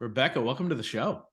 Rebecca, welcome to the show.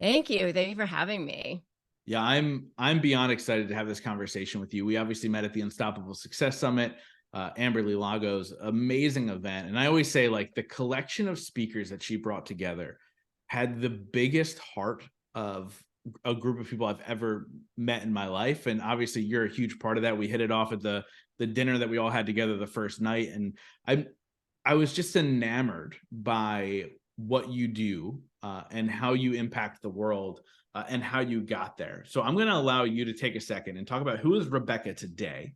Thank you. Thank you for having me. Yeah, I'm beyond excited to have this conversation with you. We obviously met at the Unstoppable Success Summit, Amberly Lago's amazing event. And I always say, like, the collection of speakers that she brought together had the biggest heart of a group of people I've ever met in my life. And obviously you're a huge part of that. We hit it off at the dinner that we all had together the first night. And I was just enamored by what you do and how you impact the world and how you got there. So I'm going to allow you to take a second and talk about who is Rebecca today,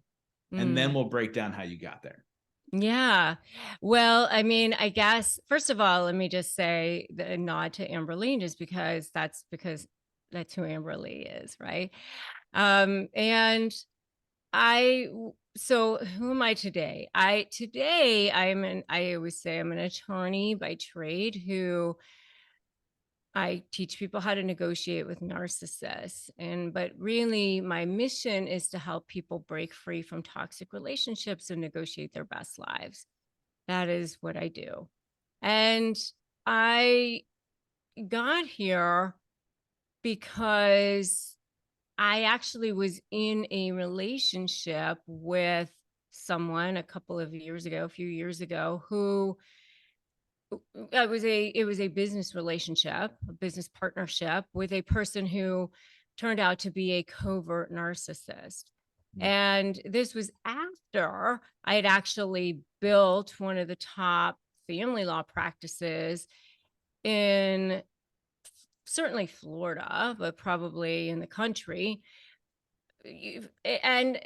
and then we'll break down how you got there. Yeah. Well, I mean, I guess, first of all, let me just say the nod to Amberly, just because that's who Amberly is, right? So who am I today? I always say I'm an attorney by trade who I teach people how to negotiate with narcissists. But really my mission is to help people break free from toxic relationships and negotiate their best lives. That is what I do. And I got here because I actually was in a relationship with someone a few years ago, who it was a business relationship, a business partnership with a person who turned out to be a covert narcissist. And this was after I had actually built one of the top family law practices in certainly Florida, but probably in the country. And,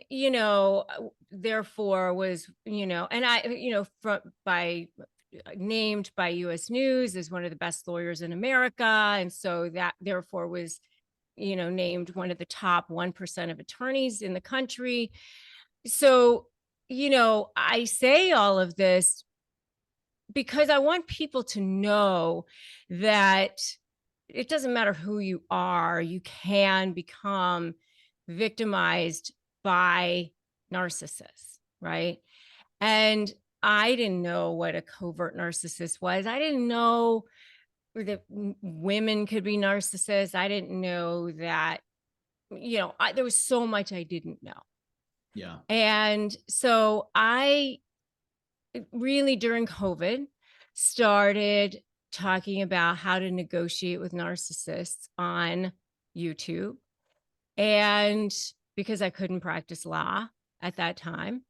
therefore was, and I, named by US News as one of the best lawyers in America. And so that therefore was, named one of the top 1% of attorneys in the country. So, I say all of this because I want people to know that it doesn't matter who you are, you can become victimized by narcissists, right? And I didn't know what a covert narcissist was. I didn't know that women could be narcissists. I didn't know that, there was so much I didn't know. Yeah. And so I really, during COVID, started talking about how to negotiate with narcissists on YouTube. And because I couldn't practice law at that time,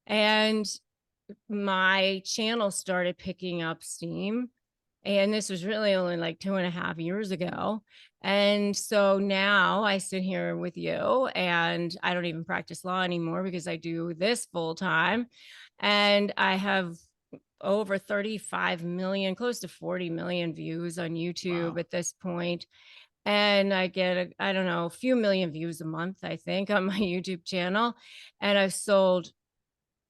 and my channel started picking up steam. And this was really only like 2.5 years ago. And so now I sit here with you and I don't even practice law anymore because I do this full time. And I have over 35 million, close to 40 million views on YouTube at this point. And I get, a few million views a month, I think, on my YouTube channel. And I've sold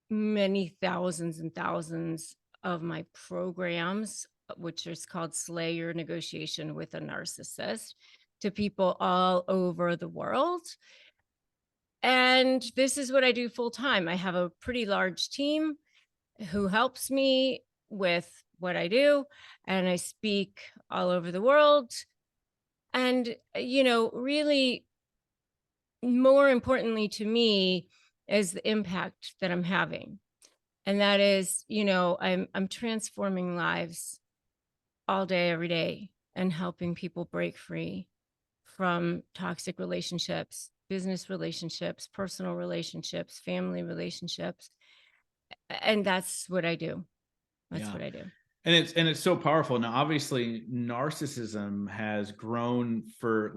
many thousands and thousands of my programs, which is called S.L.A.Y Your Negotiation with a Narcissist, to people all over the world. And this is what I do full time. I have a pretty large team who helps me with what I do, and I speak all over the world. And, really more importantly to me is the impact that I'm having. And that is, I'm transforming lives all day, every day, and helping people break free from toxic relationships, business relationships, personal relationships, family relationships. And that's what I do. That's what I do. And it's so powerful. Now, obviously, narcissism has grown for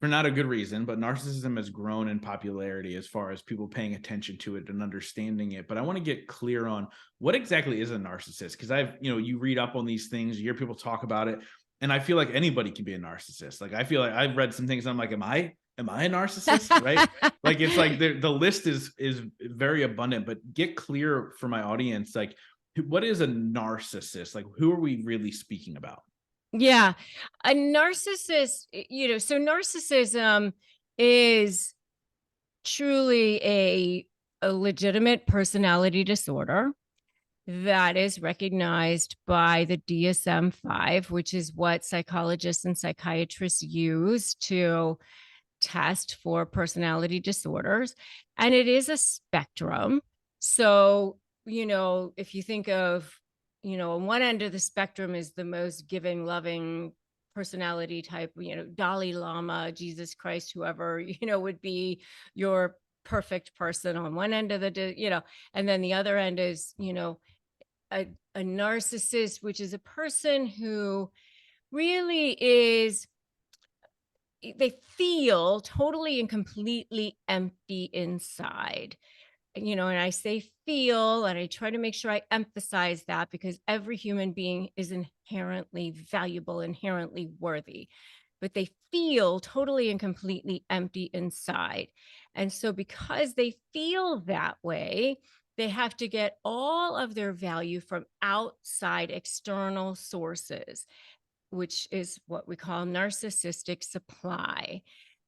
not a good reason, but narcissism has grown in popularity as far as people paying attention to it and understanding it. But I want to get clear on what exactly is a narcissist, because you read up on these things, you hear people talk about it, and I feel like anybody can be a narcissist. Like, I feel like I've read some things and I'm like, am I a narcissist? Right? Like, it's like the list is very abundant, but get clear for my audience. Like, what is a narcissist? Like, who are we really speaking about? Yeah. A narcissist, so narcissism is truly a legitimate personality disorder. that is recognized by the DSM-5, which is what psychologists and psychiatrists use to test for personality disorders. And it is a spectrum. So, if you think of, on one end of the spectrum is the most giving, loving personality type, Dalai Lama, Jesus Christ, whoever, would be your perfect person on one end of and then the other end is, a, a narcissist, which is a person who really is, they feel totally and completely empty inside. And I say feel, and I try to make sure I emphasize that because every human being is inherently valuable, inherently worthy, but they feel totally and completely empty inside. And so, because they feel that way, they have to get all of their value from outside external sources, which is what we call narcissistic supply.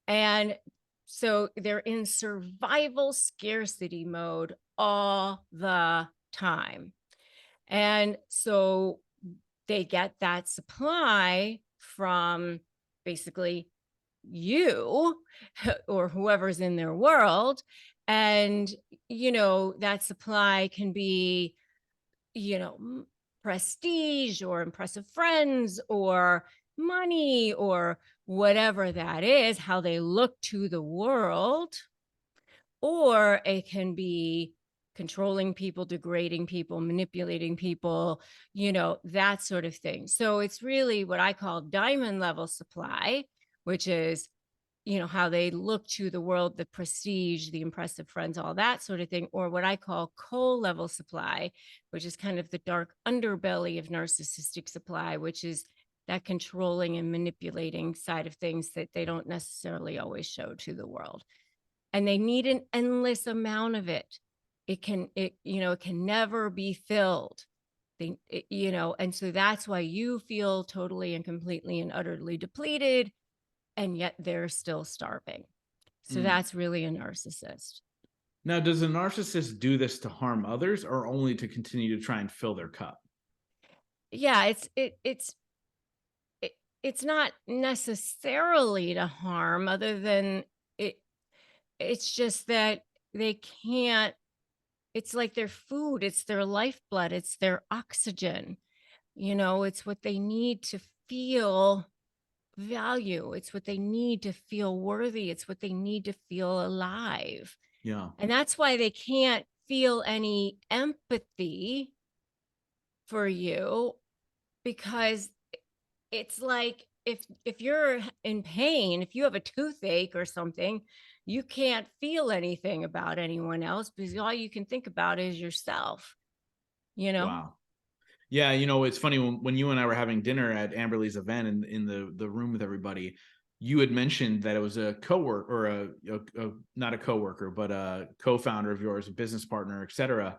And so they're in survival scarcity mode all the time. And so they get that supply from basically you or whoever's in their world. And, that supply can be, prestige or impressive friends or money or whatever that is, how they look to the world. Or it can be controlling people, degrading people, manipulating people, that sort of thing. So it's really what I call diamond level supply, which is, how they look to the world, the prestige, the impressive friends, all that sort of thing, or what I call coal level supply, which is kind of the dark underbelly of narcissistic supply, which is that controlling and manipulating side of things that they don't necessarily always show to the world. And they need an endless amount of it. It can never be filled. And so that's why you feel totally and completely and utterly depleted, and yet they're still starving. So that's really a narcissist. Now, does a narcissist do this to harm others or only to continue to try and fill their cup? Yeah, it's not necessarily to harm, other than it's just that they can't. It's like their food, it's their lifeblood, it's their oxygen. It's what they need to feel value. It's what they need to feel worthy. It's what they need to feel alive. Yeah. And that's why they can't feel any empathy for you, because it's like if you're in pain, if you have a toothache or something, you can't feel anything about anyone else because all you can think about is yourself, Wow. Yeah, it's funny when you and I were having dinner at Amberly's event in the room with everybody, you had mentioned that it was a coworker or a not a coworker, but a co-founder of yours, a business partner, et cetera.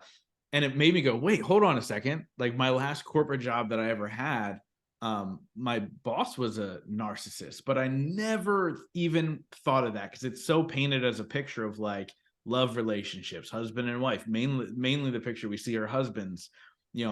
And it made me go, wait, hold on a second. Like my last corporate job that I ever had, my boss was a narcissist, but I never even thought of that because it's so painted as a picture of like love relationships, husband and wife. Mainly the picture we see are husbands,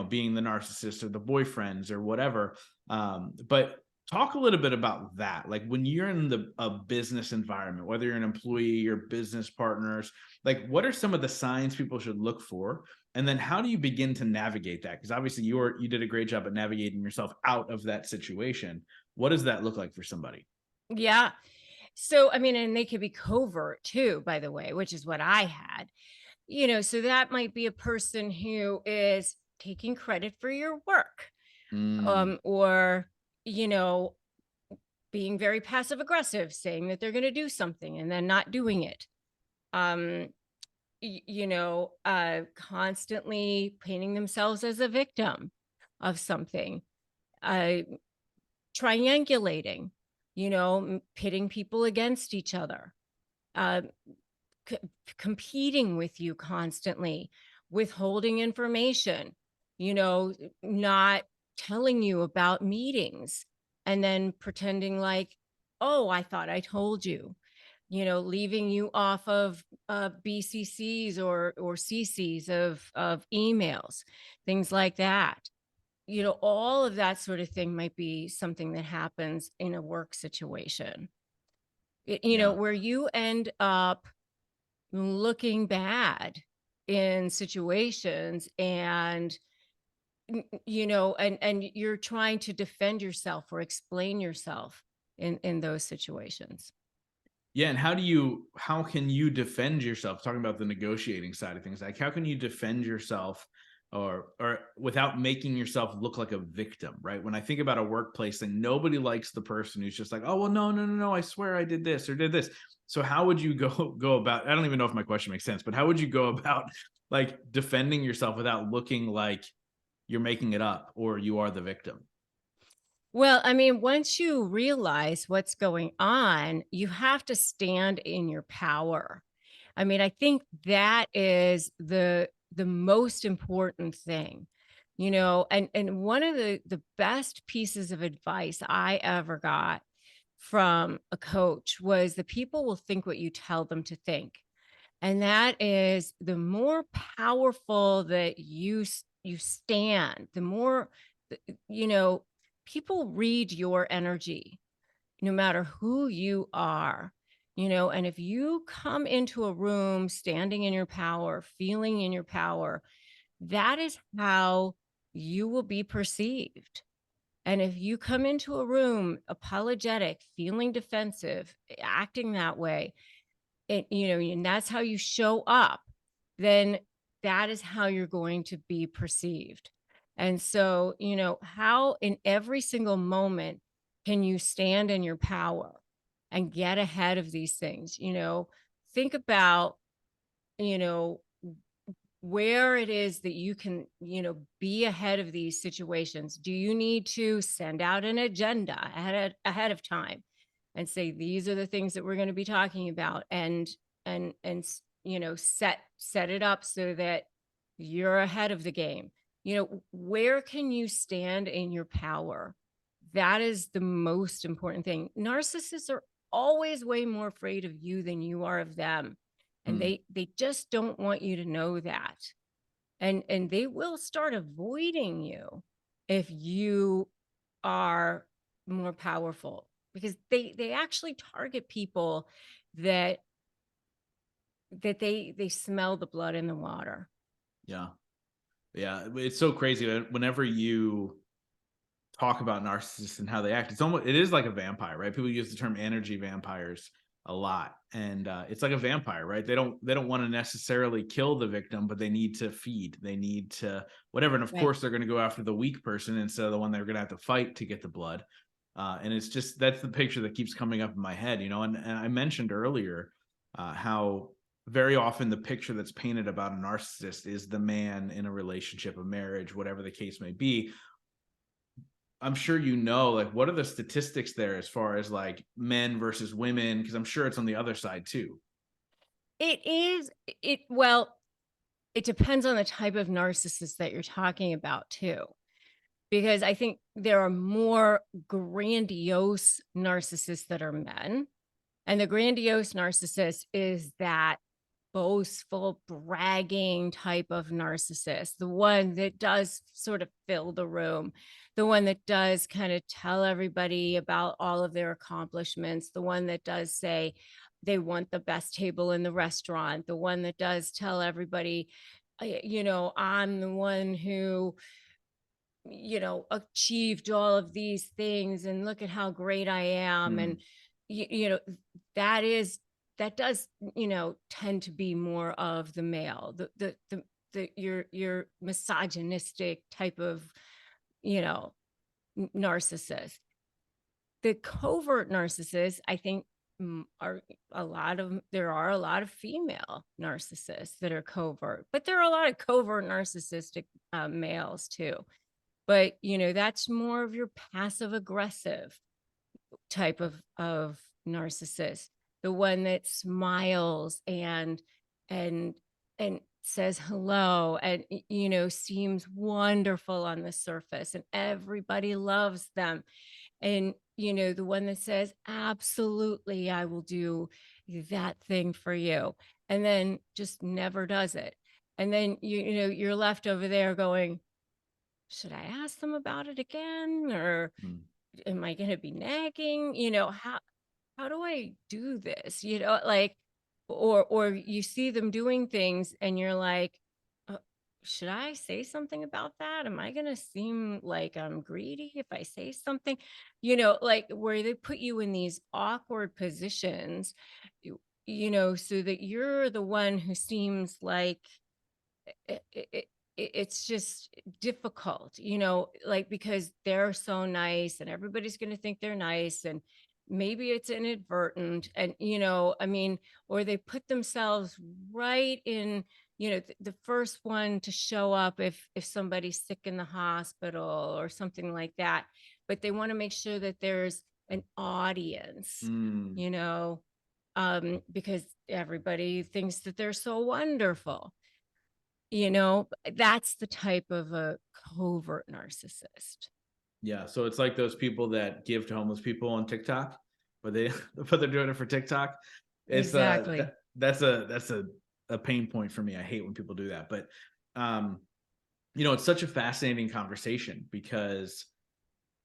being the narcissist or the boyfriends or whatever. But talk a little bit about that. Like when you're in a business environment, whether you're an employee or business partners, like what are some of the signs people should look for? And then how do you begin to navigate that? Because obviously you did a great job at navigating yourself out of that situation. What does that look like for somebody? Yeah. So, I mean, and they could be covert too, by the way, which is what I had. So that might be a person who is taking credit for your work, or, you know, being very passive aggressive, saying that they're going to do something and then not doing it. Um, constantly painting themselves as a victim of something, uh, triangulating, pitting people against each other, uh, c- competing with you constantly, withholding information, not telling you about meetings, and then pretending like, oh, I thought I told you. leaving you off of BCCs or CCs of emails, things like that. All of that sort of thing might be something that happens in a work situation, Yeah. where you end up looking bad in situations, and and you're trying to defend yourself or explain yourself in those situations. Yeah, and how can you defend yourself? Talking about the negotiating side of things, like how can you defend yourself or without making yourself look like a victim, right? When I think about a workplace thing, nobody likes the person who's just like, oh well, no, I swear I did this or did this. So how would you go about, I don't even know if my question makes sense, but how would you go about like defending yourself without looking like you're making it up or you are the victim? Well, I mean, once you realize what's going on, you have to stand in your power. I mean, I think that is the most important thing. And one of the best pieces of advice I ever got from a coach was the people will think what you tell them to think. And that is, the more powerful that you stand, the more you know people read your energy, no matter who you are. And if you come into a room standing in your power, feeling in your power, that is how you will be perceived. And if you come into a room apologetic, feeling defensive, acting that way, and that's how you show up, then that is how you're going to be perceived. And so, how in every single moment can you stand in your power and get ahead of these things? Think about, you know, where it is that you can, be ahead of these situations. Do you need to send out an agenda ahead of time and say, these are the things that we're going to be talking about, and set it up so that you're ahead of the game? Where can you stand in your power? That is the most important thing. Narcissists are always way more afraid of you than you are of them, and Hmm. they just don't want you to know that. And they will start avoiding you if you are more powerful, because they actually target people that they smell the blood in the water. Yeah. Yeah. It's so crazy that whenever you talk about narcissists and how they act, it is like a vampire, right? People use the term energy vampires a lot. And it's like a vampire, right? They don't want to necessarily kill the victim, but they need to feed. They need to whatever. And of Right. course they're going to go after the weak person instead of the one they're going to have to fight to get the blood. And it's just, that's the picture that keeps coming up in my head, and I mentioned earlier how very often the picture that's painted about a narcissist is the man in a relationship, a marriage, whatever the case may be. I'm sure like what are the statistics there as far as like men versus women? Because I'm sure it's on the other side too. Well, it depends on the type of narcissist that you're talking about too, because I think there are more grandiose narcissists that are men. And the grandiose narcissist is that boastful, bragging type of narcissist, the one that does sort of fill the room, the one that does kind of tell everybody about all of their accomplishments, the one that does say they want the best table in the restaurant, the one that does tell everybody, I'm the one who, achieved all of these things, and look at how great I am. Hmm. And, you, you know, that is, that does, tend to be more of the male, your misogynistic type of, you know, narcissist. The covert narcissists, I think, there are a lot of female narcissists that are covert, but there are a lot of covert narcissistic males too. But, that's more of your passive aggressive type of narcissist, the one that smiles and and says hello, and seems wonderful on the surface, and everybody loves them. And the one that says, absolutely, I will do that thing for you, and then just never does it. And then you're left over there going, should I ask them about it again, or Mm. am I going to be nagging? How do I do this? Like, or you see them doing things and you're like, uh, should I say something about that? Am I going to seem like I'm greedy if I say something? Like where they put you in these awkward positions, so that you're the one who seems like it's just difficult, like because they're so nice and everybody's going to think they're nice, and maybe it's inadvertent, and I mean, or they put themselves right in, the first one to show up if somebody's sick in the hospital or something like that, but they want to make sure that there's an audience, Mm. because everybody thinks that they're so wonderful. That's the type of a covert narcissist. Yeah. So it's like those people that give to homeless people on TikTok, but but they're doing it for TikTok. It's Exactly. that's a pain point for me. I hate when people do that. But it's such a fascinating conversation because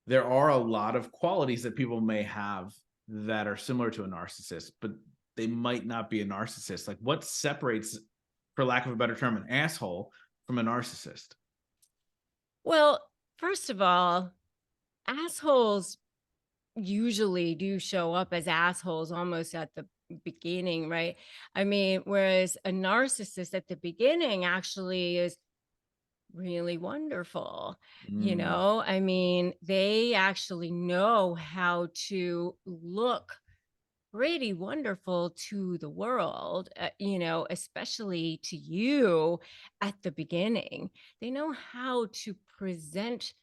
there are a lot of qualities that people may have that are similar to a narcissist, but they might not be a narcissist. Like, what separates, for lack of a better term, an asshole from a narcissist? Well, first of all, assholes usually do show up as assholes almost at the beginning, right? I mean, whereas a narcissist at the beginning actually is really wonderful. Mm. I mean, they actually know how to look pretty wonderful to the world, especially to you at the beginning. They know how to present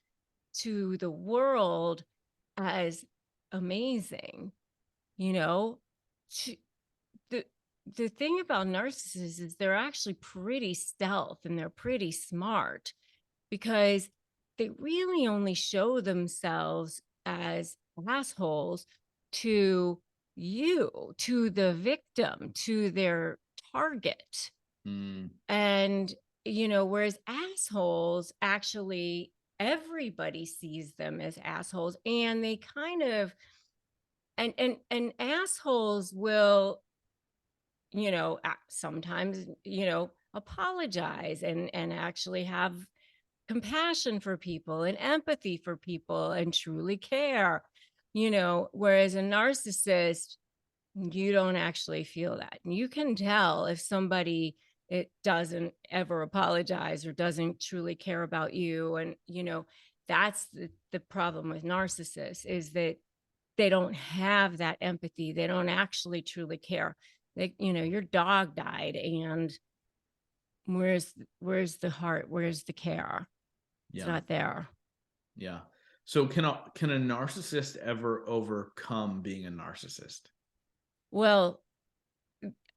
to the world as amazing, you know. To, the the thing about narcissists is they're actually pretty stealth and they're pretty smart, because they really only show themselves as assholes to you, to the victim, to their target. Mm. And, whereas assholes actually, everybody sees them as assholes, and they kind of, and assholes will, sometimes, apologize and actually have compassion for people and empathy for people and truly care, whereas a narcissist, you don't actually feel that. And you can tell if somebody, it doesn't ever apologize or doesn't truly care about you. And, that's the problem with narcissists, is that they don't have that empathy. They don't actually truly care. Your dog died, and where's the heart? Where's the care? It's Yeah. not there. Yeah. So can a narcissist ever overcome being a narcissist? Well,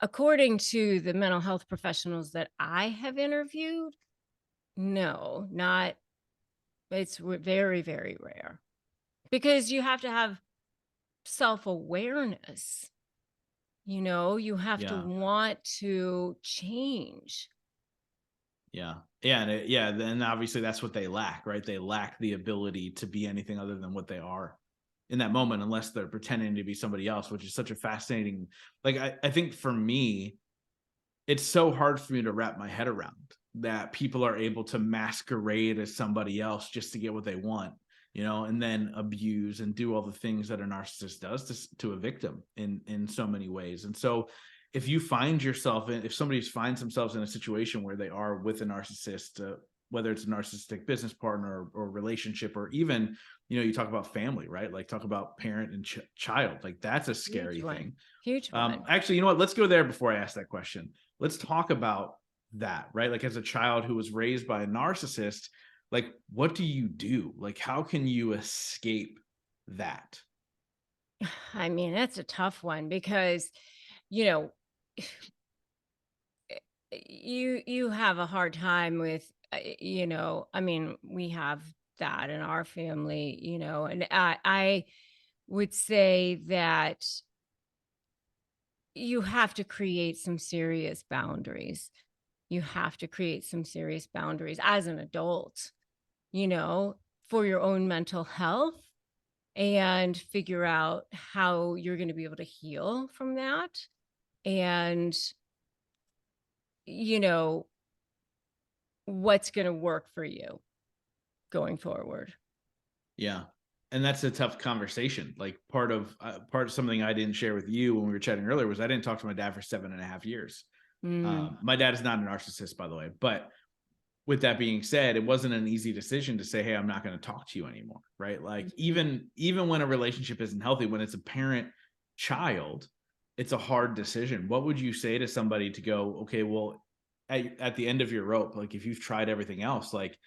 according to the mental health professionals that I have interviewed, no, not, it's very, very rare, because you have to have self-awareness. You have to Yeah. want to change. Yeah. Yeah. And then obviously that's what they lack, right? They lack the ability to be anything other than what they are in that moment, unless they're pretending to be somebody else, which is such a fascinating, like, I think for me, it's so hard for me to wrap my head around that people are able to masquerade as somebody else just to get what they want, and then abuse and do all the things that a narcissist does to a victim in so many ways. And so if you find yourself if somebody finds themselves in a situation where they are with a narcissist, whether it's a narcissistic business partner or relationship, or even, you talk about family, right? Like, talk about parent and child, like, that's a Huge scary one. thing. Huge one. Actually, you know what? Let's go there before I ask that question. Let's talk about that, right? Like, as a child who was raised by a narcissist, like, what do you do? Like, how can you escape that? I mean, that's a tough one, because, you know, you have a hard time with, I mean, we have that in our family, and I would say that you have to create some serious boundaries. You have to create some serious boundaries as an adult, for your own mental health, and figure out how you're going to be able to heal from that. And, what's going to work for you going forward. Yeah. And that's a tough conversation. Like part of something I didn't share with you when we were chatting earlier was I didn't talk to my dad for 7.5 years. My dad is not a narcissist, by the way, but with that being said, it wasn't an easy decision to say, hey, I'm not going to talk to you anymore. Right. Like even when a relationship isn't healthy, when it's a parent child, it's a hard decision. What would you say to somebody to go, okay, well, at the end of your rope, like if you've tried everything else, like,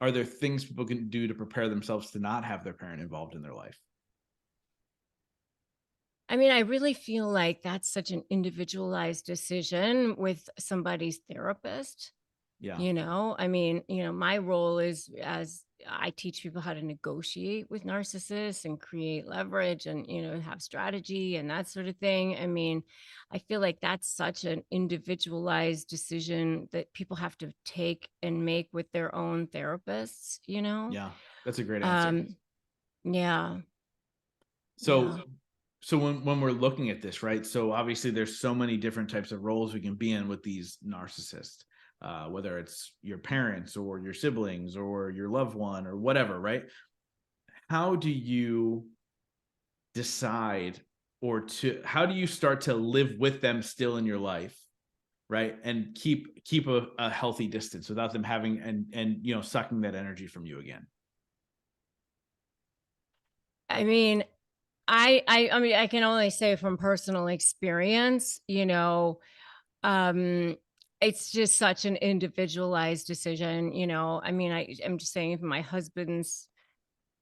are there things people can do to prepare themselves to not have their parent involved in their life? I mean, I really feel like that's such an individualized decision with somebody's therapist. Yeah. I mean, my role is as I teach people how to negotiate with narcissists and create leverage and, have strategy and that sort of thing. I mean, I feel like that's such an individualized decision that people have to take and make with their own therapists, Yeah. That's a great answer. Yeah. So when we're looking at this, right? So obviously there's so many different types of roles we can be in with these narcissists, whether it's your parents or your siblings or your loved one or whatever, right? How do you decide how do you start to live with them still in your life, right? And keep a healthy distance without them having and sucking that energy from you again? I mean, I mean, I can only say from personal experience, it's just such an individualized decision. I mean, I'm just saying for my husband's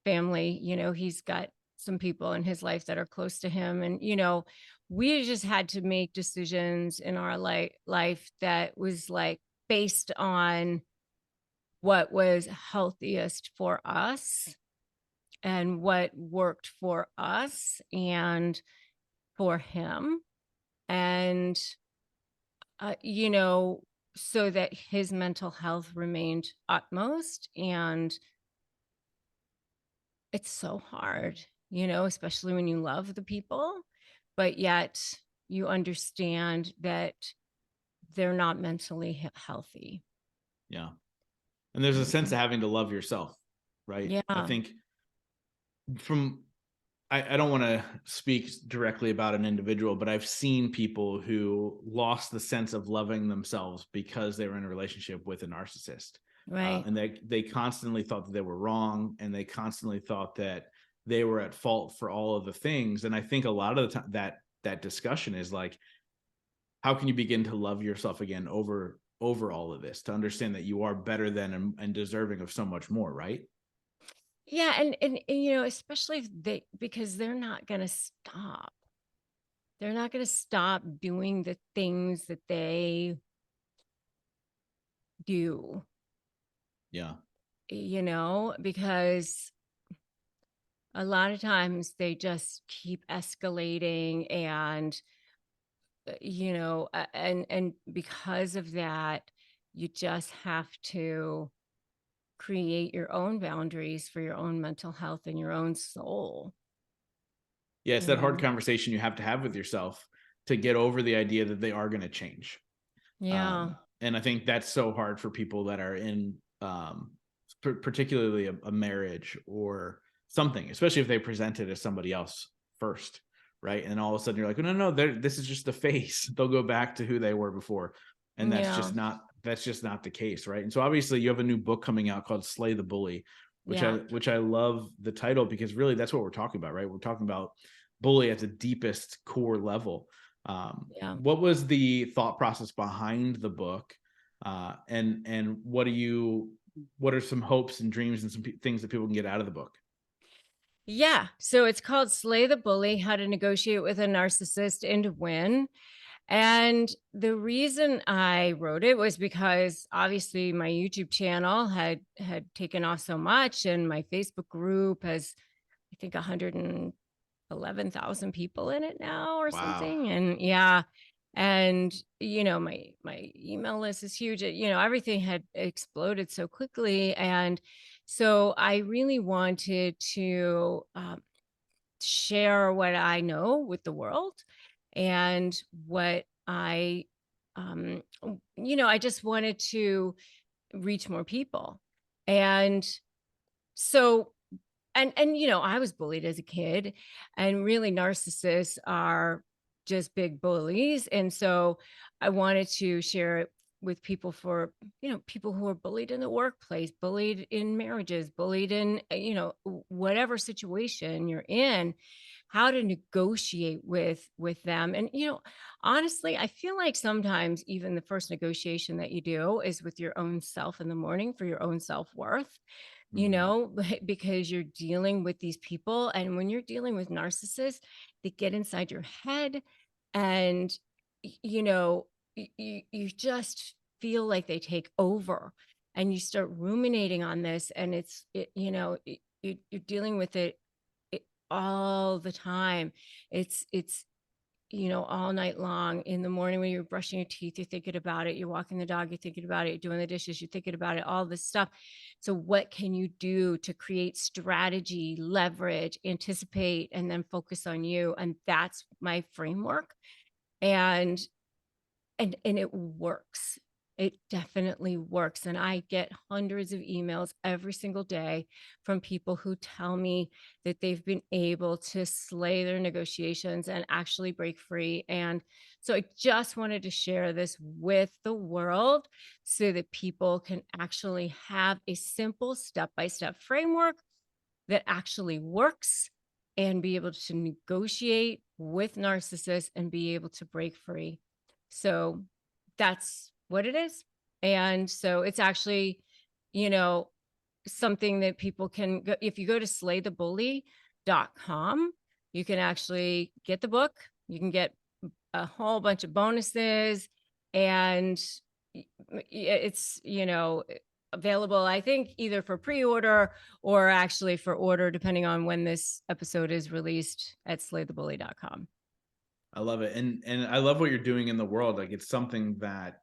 family, he's got some people in his life that are close to him. And, we just had to make decisions in our life that was like based on what was healthiest for us and what worked for us and for him. And, so that his mental health remained utmost. And it's so hard, especially when you love the people, but yet you understand that they're not mentally healthy. Yeah. And there's a sense of having to love yourself, right? Yeah. I think I don't want to speak directly about an individual, but I've seen people who lost the sense of loving themselves because they were in a relationship with a narcissist. Right. And they constantly thought that they were wrong, and they constantly thought that they were at fault for all of the things. And I think a lot of the time that discussion is like, how can you begin to love yourself again over all of this, to understand that you are better than and deserving of so much more, right? Yeah. And especially if because they're not going to stop. They're not going to stop doing the things that they do, Yeah. Because a lot of times they just keep escalating and, and because of that, you just have to create your own boundaries for your own mental health and your own soul. Yeah. It's that hard conversation you have to have with yourself to get over the idea that they are going to change. Yeah. And I think that's so hard for people that are in particularly a marriage or something, especially if they present it as somebody else first, right? And all of a sudden you're like, no, this is just a face. They'll go back to who they were before. And that's just not the case, right? And so obviously you have a new book coming out called Slay the Bully, which I love the title, because really that's what we're talking about, right? We're talking about bully at the deepest core level. What was the thought process behind the book? And what are some hopes and dreams and some things that people can get out of the book? Yeah. So it's called Slay the Bully, How to Negotiate with a Narcissist and Win. And the reason I wrote it was because obviously my YouTube channel had taken off so much, and my Facebook group has, I think, 111 11,000 people in it now or Wow. something. And yeah. And, my email list is huge. Everything had exploded so quickly. And so I really wanted to share what I know with the world and what I just wanted to reach more people. And so, I was bullied as a kid, and really narcissists are just big bullies. And so I wanted to share it with people for, people who are bullied in the workplace, bullied in marriages, bullied in, whatever situation you're in, how to negotiate with them. And, honestly, I feel like sometimes even the first negotiation that you do is with your own self in the morning for your own self-worth, Mhm. because you're dealing with these people. And when you're dealing with narcissists, they get inside your head, and, you just feel like they take over, and you start ruminating on this. And you're dealing with it all the time. It's all night long. In the morning when you're brushing your teeth, you're thinking about it. You're walking the dog, you're thinking about it. You're doing the dishes, you're thinking about it, all this stuff. So what can you do to create strategy, leverage, anticipate, and then focus on you? And that's my framework. And it works. It definitely works. And I get hundreds of emails every single day from people who tell me that they've been able to slay their negotiations and actually break free. And so I just wanted to share this with the world so that people can actually have a simple step-by-step framework that actually works, and be able to negotiate with narcissists and be able to break free. So that's what it is. And so it's actually, you know, something that people can go, if you go to slaythebully.com, you can actually get the book. You can get a whole bunch of bonuses, and it's, available, I think, either for pre-order or actually for order, depending on when this episode is released, at slaythebully.com. I love it. And I love what you're doing in the world. Like, it's something that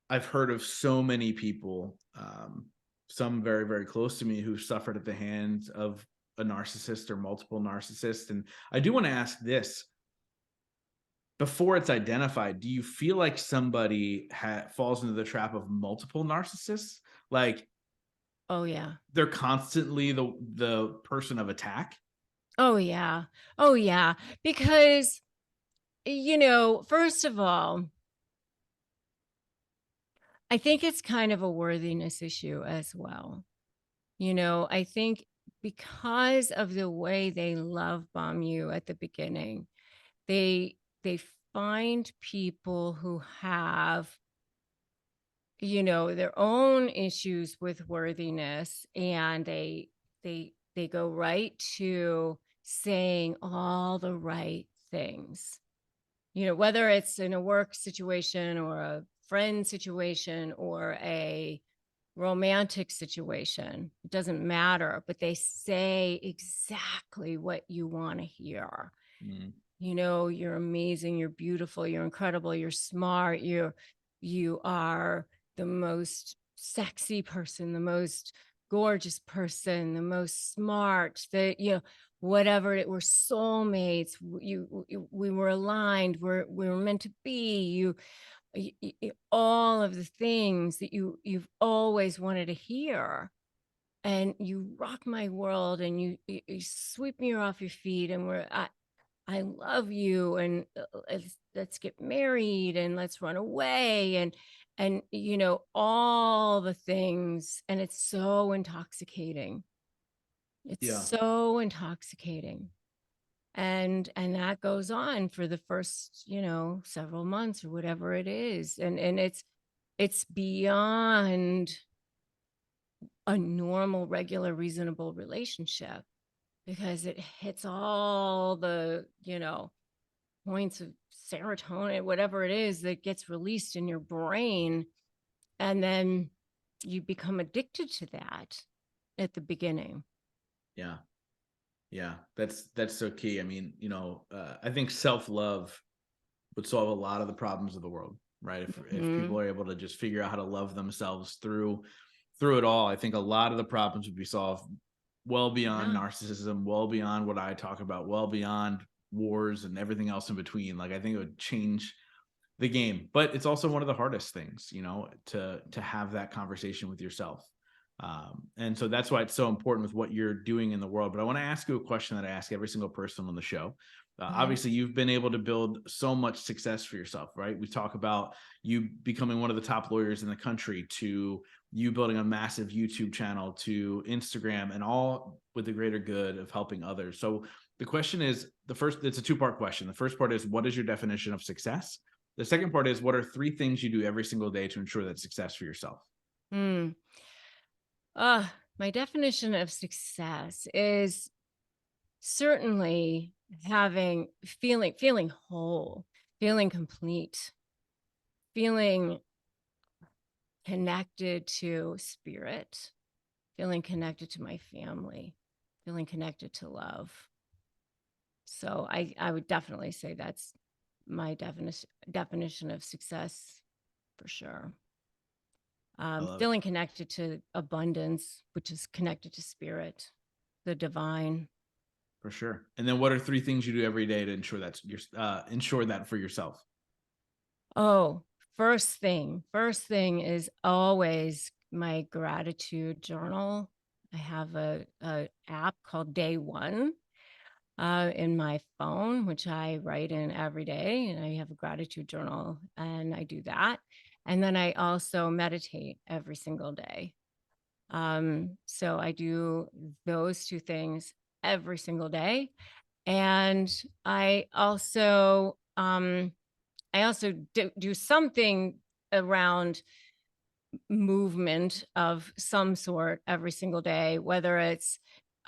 I've heard of so many people, some very, very close to me, who've suffered at the hands of a narcissist or multiple narcissists. And I do want to ask this: before it's identified, do you feel like somebody falls into the trap of multiple narcissists? Like, Oh yeah. they're constantly the person of attack? Oh yeah. Oh yeah. Because, first of all, I think it's kind of a worthiness issue as well. I think because of the way they love bomb you at the beginning, they find people who have, their own issues with worthiness, and they go right to saying all the right things, whether it's in a work situation or a friend situation or a romantic situation. It doesn't matter, but they say exactly what you want to hear. Mm. You're amazing, you're beautiful, you're incredible, you're smart, you are the most sexy person, the most gorgeous person, the most smart, whatever it, we're soulmates, we were aligned, we were meant to be, all of the things that you've always wanted to hear. And you rock my world, and you sweep me off your feet, and I love you, and let's get married, and let's run away, and all the things. And it's so intoxicating. It's Yeah. so intoxicating. And that goes on for the first, several months or whatever it is. And it's beyond a normal, regular, reasonable relationship, because it hits all the, points of serotonin, whatever it is that gets released in your brain. And then you become addicted to that at the beginning. Yeah. Yeah, that's so key. I mean, I think self-love would solve a lot of the problems of the world, right? If Hmm. people are able to just figure out how to love themselves through it all, I think a lot of the problems would be solved well beyond Yeah. narcissism, well beyond what I talk about, well beyond wars and everything else in between. Like, I think it would change the game, but it's also one of the hardest things, to have that conversation with yourself. And so that's why it's so important with what you're doing in the world. But I want to ask you a question that I ask every single person on the show. Okay. Obviously, you've been able to build so much success for yourself, right? We talk about you becoming one of the top lawyers in the country, to you building a massive YouTube channel, to Instagram, and all with the greater good of helping others. So the question is, it's a two-part question. The first part is, what is your definition of success? The second part is, what are 3 things you do every single day to ensure that success for yourself? Hmm. My definition of success is certainly feeling whole, feeling complete, feeling connected to spirit, feeling connected to my family, feeling connected to love. So I would definitely say that's my definition of success for sure. I love it. Feeling connected to abundance, which is connected to spirit, the divine. For sure. And then what are 3 things you do every day to ensure that for yourself? Oh, first thing is always my gratitude journal. I have a app called Day One in my phone, which I write in every day, and I have a gratitude journal, and I do that. And then I also meditate every single day. So I do those 2 things every single day. And I also do something around movement of some sort every single day, whether it's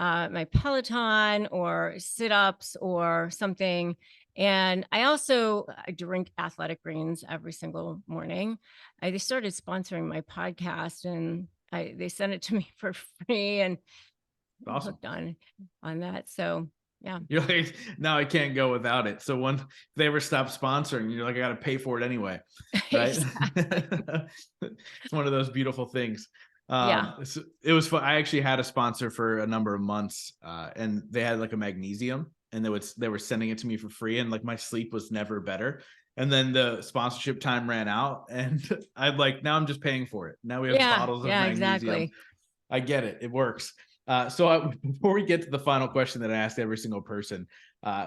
my Peloton or sit-ups or something. And I drink athletic greens every single morning. They started sponsoring my podcast, and they sent it to me for free, and I'm Awesome. hooked on that. So yeah. You're like, now I can't go without it. So if they ever stop sponsoring, you're like, I got to pay for it anyway, right? Exactly. It's one of those beautiful things. Yeah. It was fun. I actually had a sponsor for a number of months, and they had like a magnesium, and they were sending it to me for free, and like my sleep was never better. And then the sponsorship time ran out, and now I'm just paying for it. Now we have Yeah. bottles of Yeah, magnesium. exactly. I get it. It works. Before we get to the final question that I asked every single person,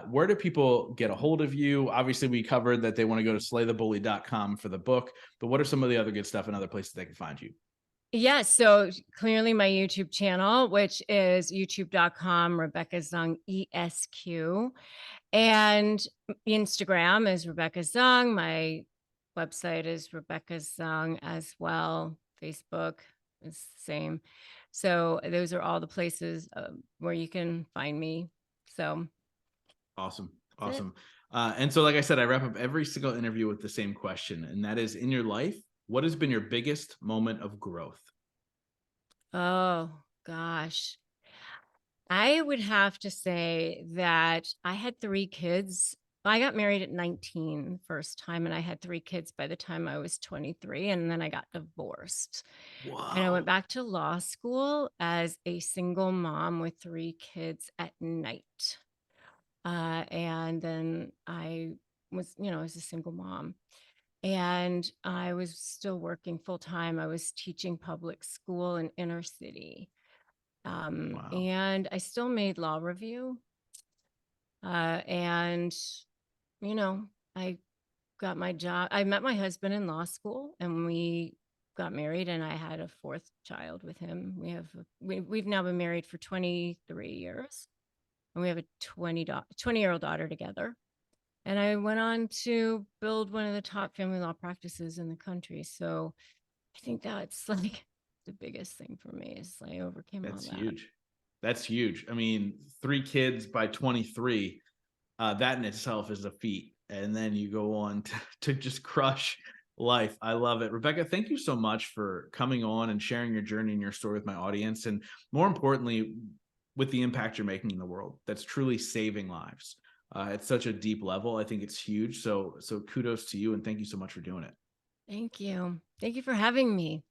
where do people get a hold of you? Obviously, we covered that they want to go to slaythebully.com for the book, but what are some of the other good stuff and other places they can find you? Yeah, so clearly my YouTube channel, which is youtube.com, Rebecca Zung, ESQ. And Instagram is Rebecca Zung. My website is Rebecca Zung as well. Facebook is the same. So those are all the places where you can find me. So Awesome. that's it. Awesome. And so, like I said, I wrap up every single interview with the same question, and that is, in your life, what has been your biggest moment of growth? Oh, gosh. I would have to say that I had 3 kids. I got married at 19 first time, and I had 3 kids by the time I was 23, and then I got divorced. And I went Wow. back to law school as a single mom with 3 kids at night. And then I was a single mom. And I was still working full time. I was teaching public school in inner city. Wow. And I still made law review. And, you know, I got my job. I met my husband in law school, and we got married, and I had a 4th child with him. We've now been married for 23 years, and we have a 20-year-old daughter together. And I went on to build one of the top family law practices in the country. So I think that's like the biggest thing for me is I overcame all That's that. huge. That's huge. I mean, 3 kids by 23, that in itself is a feat. And then you go on to just crush life. I love it. Rebecca, thank you so much for coming on and sharing your journey and your story with my audience. And more importantly, with the impact you're making in the world that's truly saving lives. At such a deep level. I think it's huge. So kudos to you, and thank you so much for doing it. Thank you. Thank you for having me.